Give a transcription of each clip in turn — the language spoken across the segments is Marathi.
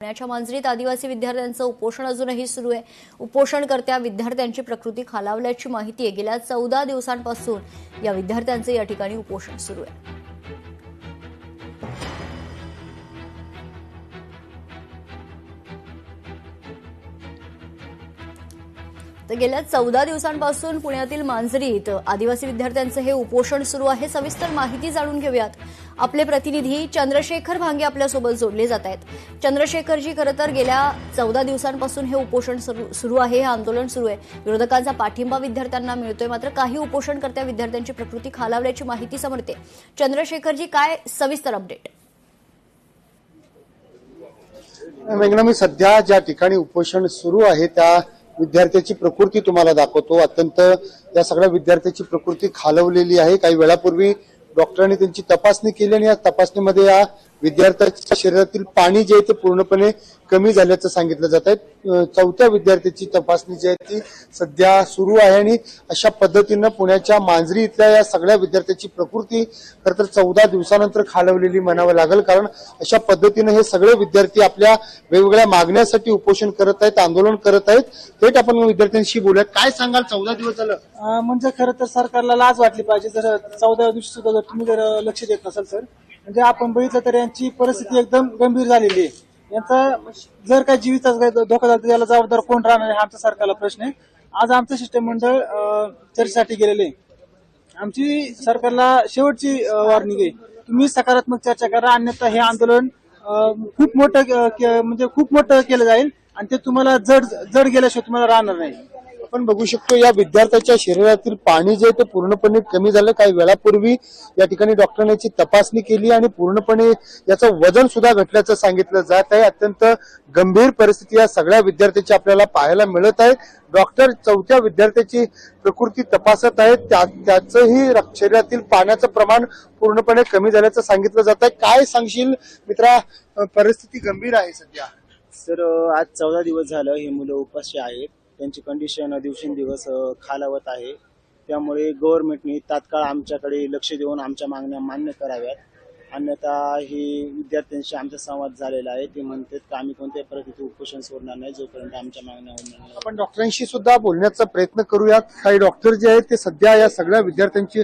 पुण्याच्या मांजरीत आदिवासी विद्यार्थ्यांचं उपोषण अजूनही सुरू आहे। उपोषणकर्त्या विद्यार्थ्यांची प्रकृती खालावल्याची माहिती आहे। गेल्या 14 दिवसांपासून या विद्यार्थ्यांचे या ठिकाणी उपोषण सुरू आहे। तर गेल्या 14 दिवसांपासून पुण्यातील मांजरीत आदिवासी विद्यार्थ्यांचे हे उपोषण सुरू आहे। सविस्तर माहिती जाणून घेऊयात। आपले प्रतिनिधी चंद्रशेखर भांगे आपल्यासोबत जोडले जात आहेत। चंद्रशेखरजी, खरं तर गेल्या 14 दिवसांपासून हे उपोषण सुरू आहे, हे आंदोलन सुरू आहे। विरोधकांचा पाठिंबा विद्यार्थ्यांना मिळतोय, मात्र काही उपोषणकर्त्या विद्यार्थ्यांची प्रकृती खालावल्याची माहिती समोर येते। चंद्रशेखरजी, काय सविस्तर अपडेट? मेघना, मी सध्या ज्या ठिकाणी उपोषण सुरू आहे त्या विद्यार्थ्याची प्रकृती तुम्हाला दाखवतो। अत्यंत या सगळ्या विद्यार्थ्याची प्रकृती खालवलेली आहे। काही वेळापूर्वी डॉक्टरांनी त्यांची तपासणी केली आणि या तपासणीमध्ये या विद्यार्थ्याच्या शरीरातील पाणी जे आहे ते पूर्णपणे कमी झाल्याचं सांगितलं जात आहे। चौथ्या विद्यार्थ्याची तपासणी जी आहे ती सध्या सुरू आहे आणि अशा पद्धतीनं पुण्याच्या मांजरी इथल्या या सगळ्या विद्यार्थ्याची प्रकृती खरं तर 14 दिवसानंतर खालवलेली म्हणावं लागेल, कारण अशा पद्धतीनं हे सगळे विद्यार्थी आपल्या वेगवेगळ्या मागण्यासाठी उपोषण करत आहेत, आंदोलन करत आहेत। थेट आपण विद्यार्थ्यांशी बोलूया। काय सांगाल, 14 दिवस झालं म्हणजे खरं तर सरकारला लाज वाटली पाहिजे जर 14 दिवशी सुद्धा जर तुम्ही जर लक्ष देत नसाल सर। म्हणजे आपण बघितलं तर यांची परिस्थिती एकदम गंभीर झालेली आहे। यांचा जर काही जीविताचा धोका झाला तर याला जबाबदार कोण राहणार हा आमचा सरकारला प्रश्न आहे। आज आमचं शिष्टमंडळ चर्चेसाठी गेलेले आहे। आमची सरकारला शेवटची वॉर्निंग आहे, तुम्ही सकारात्मक चर्चा करा, अन्यथा हे आंदोलन खूप मोठं केलं जाईल आणि ते तुम्हाला जड गेल्याशिवाय तुम्हाला राहणार नाही। आपण बघू शकतो या विद्यार्थ्याच्या शरीरातील पाणी जे ते पूर्णपणे कमी झालं। काही वेळापूर्वी या ठिकाणी डॉक्टरांनी याची तपासणी केली आणि पूर्णपणे याचं वजन सुद्धा घटल्याचं सांगितलं जात आहे। अत्यंत गंभीर परिस्थिती या सगळ्या विद्यार्थ्याची आपल्याला पाहायला मिळत आहे। डॉक्टर चौथ्या विद्यार्थ्याची प्रकृती तपासत आहेत, त्याचंही शरीरातील पाण्याचं प्रमाण पूर्णपणे कमी झाल्याचं सांगितलं जात आहे। काय सांगशील मित्रा, परिस्थिती गंभीर आहे सध्या? सर, आज 14 दिवस झालं हे मुलं उपाशी आहेत। त्यांची कंडिशन दिवसेंदिवस खालावत आहे। त्यामुळे गव्हर्नमेंटने तात्काळ आमच्याकडे लक्ष देऊन आमच्या मागण्या मान्य कराव्यात, अन्यथा हे विद्यार्थ्यांशी आमचा संवाद झालेला आहे। ते म्हणतात की आम्ही कोणत्याही परिस्थितीत उपोषण सोडणार नाही जोपर्यंत आमच्या मागण्या होणार नाही। आपण डॉक्टरांशी सुद्धा बोलण्याचा प्रयत्न करूयात। काही डॉक्टर जे आहेत ते सध्या या सगळ्या विद्यार्थ्यांची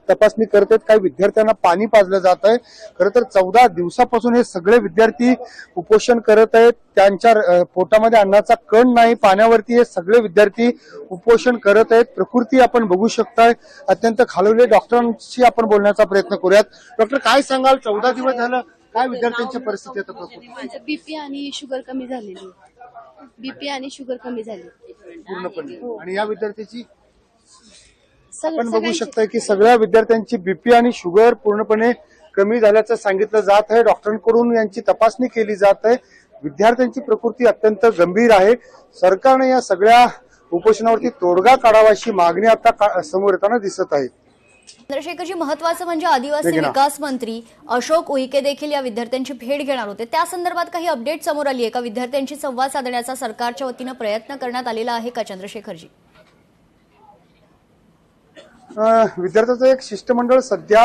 तपासणी करत आहेत। काही विद्यार्थ्यांना पाणी पाजलं जात आहे। खरं तर 14 दिवसापासून हे सगळे विद्यार्थी उपोषण करत आहेत। त्यांच्या पोटामध्ये अन्नाचा कण नाही, पाण्यावरती हे सगळे विद्यार्थी उपोषण करत आहेत। प्रकृती आपण बघू शकताय अत्यंत खालवली। डॉक्टरांशी आपण बोलण्याचा प्रयत्न करूयात। डॉक्टर, काय सांगाल, 14 दिवस झालं काय विद्यार्थ्यांची परिस्थिती आता? प्रकृती बीपी आणि शुगर कमी झालेली, बीपी आणि शुगर कमी झाली पूर्णपणे। आणि या विद्यार्थ्याची आपण बघू शकताय की सगळ्या विद्यार्थ्यांची बीपी आणि शुगर पूर्णपणे कमी झाल्याचं सांगितलं जात आहे। डॉक्टरांकडून यांची तपासणी केली जात आहे। विद्यार्थ्यांची प्रकृती अत्यंत गंभीर आहे। सरकारने या सगळ्या उपोषणावरती तोडगा काढावा अशी मागणी आता समोर येताना दिसत आहे। चंद्रशेखरजी, महत्वाचं म्हणजे आदिवासी विकास मंत्री अशोक उईके देखील या विद्यार्थ्यांची भेट घेणार होते। त्या संदर्भात काही अपडेट समोर आली आहे का? विद्यार्थ्यांशी संवाद साधण्याचा सरकारच्या वतीनं प्रयत्न करण्यात आलेला आहे का चंद्रशेखरजी? विद्यार्थ्यांचं एक शिष्टमंडळ सध्या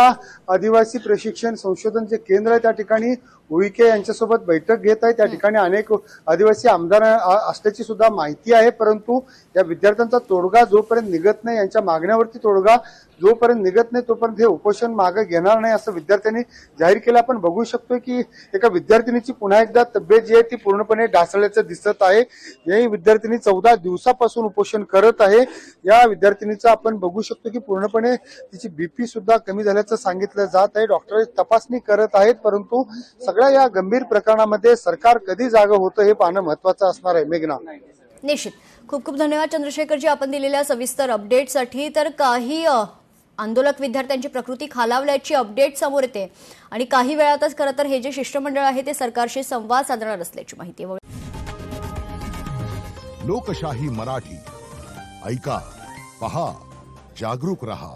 आदिवासी प्रशिक्षण संशोधन जे केंद्र आहे त्या ठिकाणी उईके यांच्यासोबत बैठक घेत आहे। त्या ठिकाणी अनेक आदिवासी आमदार असल्याची सुद्धा माहिती आहे, परंतु या विद्यार्थ्यांचा तोडगा जोपर्यंत निघत नाही, यांच्या मागण्यावरती तोडगा जोपर्यंत निघत नाही तोपर्यंत हे उपोषण मागे घेणार नाही असं विद्यार्थ्यांनी जाहीर केलं। आपण बघू शकतो की एका विद्यार्थिनीची पुन्हा एकदा तब्येत जी आहे ती पूर्णपणे ढासळल्याचं दिसत आहे। ही विद्यार्थिनी 14 दिवसापासून उपोषण करत आहे। या विद्यार्थिनीचं आपण बघू शकतो की पूर्णपणे तिची बीपी सुद्धा कमी झाल्याचं सांगितलं जात आहे। डॉक्टर तपासणी करत आहेत, परंतु सगळ्या या गंभीर प्रकरणामध्ये सरकार कधी जागं होतं हे पाहणं महत्वाचं असणार आहे। मेघना, निश्चित खूप खूप धन्यवाद चंद्रशेखरजी आपण दिलेल्या सविस्तर अपडेटसाठी। तर काही आंदोलक विद्यार्थ्यांची प्रकृती खालावल्याची अपडेट समोर येते आणि काही वेळातच खरं तर हे जे शिष्टमंडळ आहे ते सरकारशी संवाद साधणार असल्याची माहिती आहे। लोकशाही मराठी ऐका, पहा, जागरूक रहा।